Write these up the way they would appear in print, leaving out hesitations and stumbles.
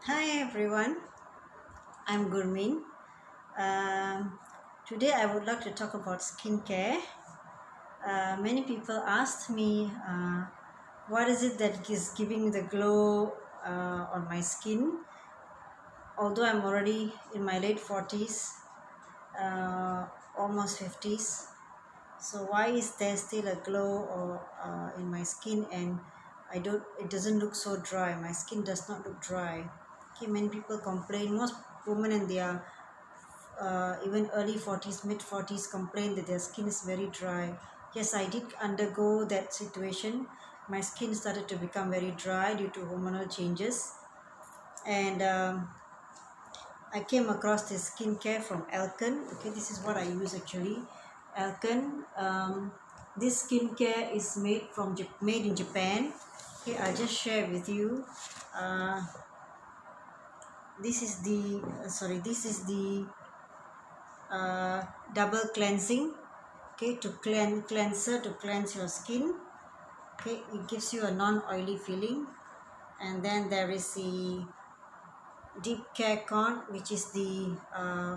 Hi everyone, I'm Gurmeen. Um, Today I would like to talk about skincare. Many people asked me what is it that is giving the glow on my skin. Although I'm already in my late 40s, almost 50s, so why is there still a glow or in my skin and it doesn't look so dry. My skin does not look dry. Okay, many people complain. Most women in their even early 40s, mid 40s complain that their skin is very dry. Yes, I did undergo that situation. My skin started to become very dry due to hormonal changes, and I came across this skincare from Elkin. Okay, this is what I use actually. Elkin. This skincare is made in Japan. Okay, I'll just share with you. Uh, this is the This is the double cleansing. Okay, to cleanser to cleanse your skin. Okay, it gives you a non-oily feeling, and then there is the deep care con, which is the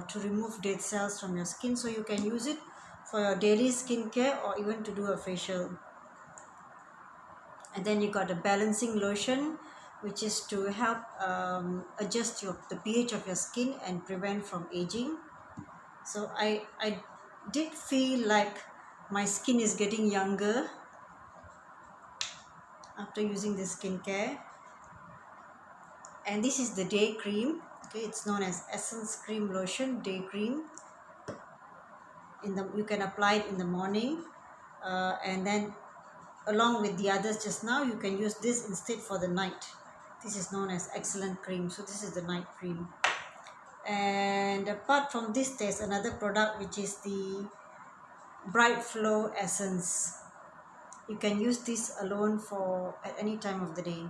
to remove dead cells from your skin, so you can use it for your daily skincare or even to do a facial. And then you got a balancing lotion, which is to help adjust the pH of your skin and prevent from aging. So I did feel like my skin is getting younger after using this skincare. And this is the day cream. Okay, it's known as Essence Cream Lotion Day Cream. You can apply it in the morning, and then along with the others just now, you can use this instead for the night. This is known as Excellent Cream. So this is the night cream. And apart from this, there's another product which is the Bright Flow Essence. You can use this alone for at any time of the day.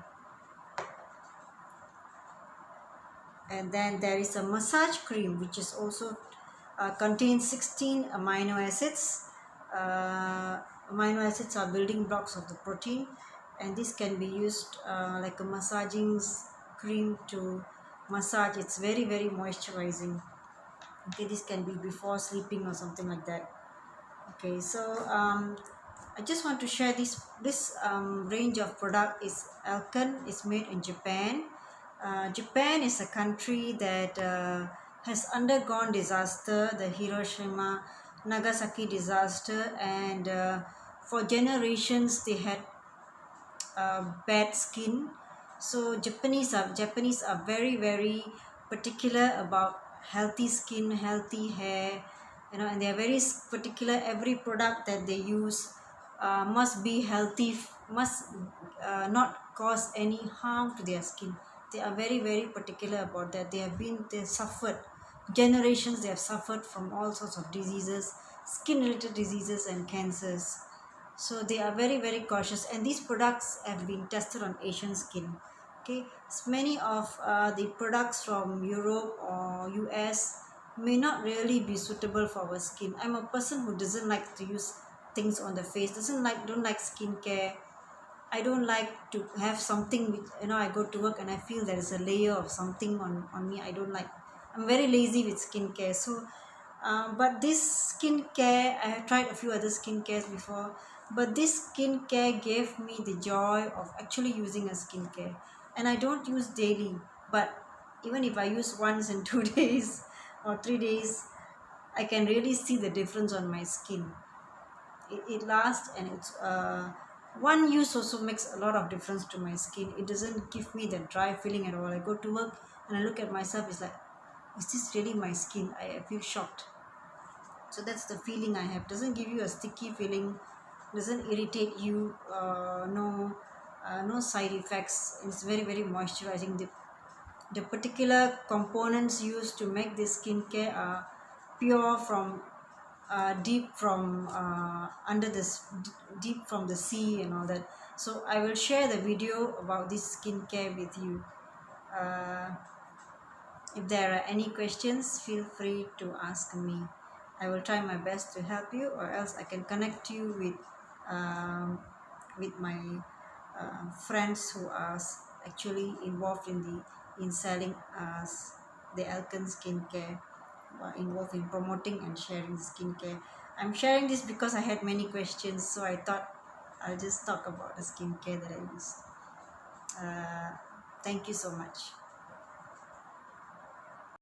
And then there is a massage cream, which is also contains 16 amino acids. Amino acids are building blocks of the protein, and this can be used like a massaging cream to massage. It's very moisturizing. Okay, this can be before sleeping or something like that. Okay, so I just want to share this range of product. Is Alkan is made in Japan. Japan is a country that has undergone disaster, the Hiroshima Nagasaki disaster, and for generations they had bad skin. So Japanese are very particular about healthy skin, healthy hair, and they are very particular. Every product that they use must be healthy, must not cause any harm to their skin. They are very particular about that. They suffered generations. They have suffered from all sorts of diseases, skin related diseases and cancers. So they are very cautious, and these products have been tested on Asian skin. Okay, so many of the products from Europe or US may not really be suitable for our skin. I'm a person who doesn't like to use things on the face, don't like skincare. I don't like to have something which, I go to work and I feel there is a layer of something on me. I don't like. I'm very lazy with skincare. So but this skincare, I have tried a few other skincare before, but this skincare gave me the joy of actually using a skincare. And I don't use daily, but even if I use once in 2 days or 3 days, I can really see the difference on my skin. It lasts, and it's one use also makes a lot of difference to my skin. It doesn't give me the dry feeling at all. I go to work and I look at myself, it's like, is this really my skin? I feel shocked. So that's the feeling I have. Doesn't give you a sticky feeling, doesn't irritate you, no side effects. It's very moisturizing. The particular components used to make this skincare are pure from deep from under this deep from the sea and all that. So I will share the video about this skincare with you. uh, if there are any questions, feel free to ask me. I will try my best to help you, or else I can connect you with my friends who are actually involved in the in selling the Alkan skincare, involved in promoting and sharing skincare. I'm sharing this because I had many questions, so I thought I'll just talk about the skincare that I use. Thank you so much.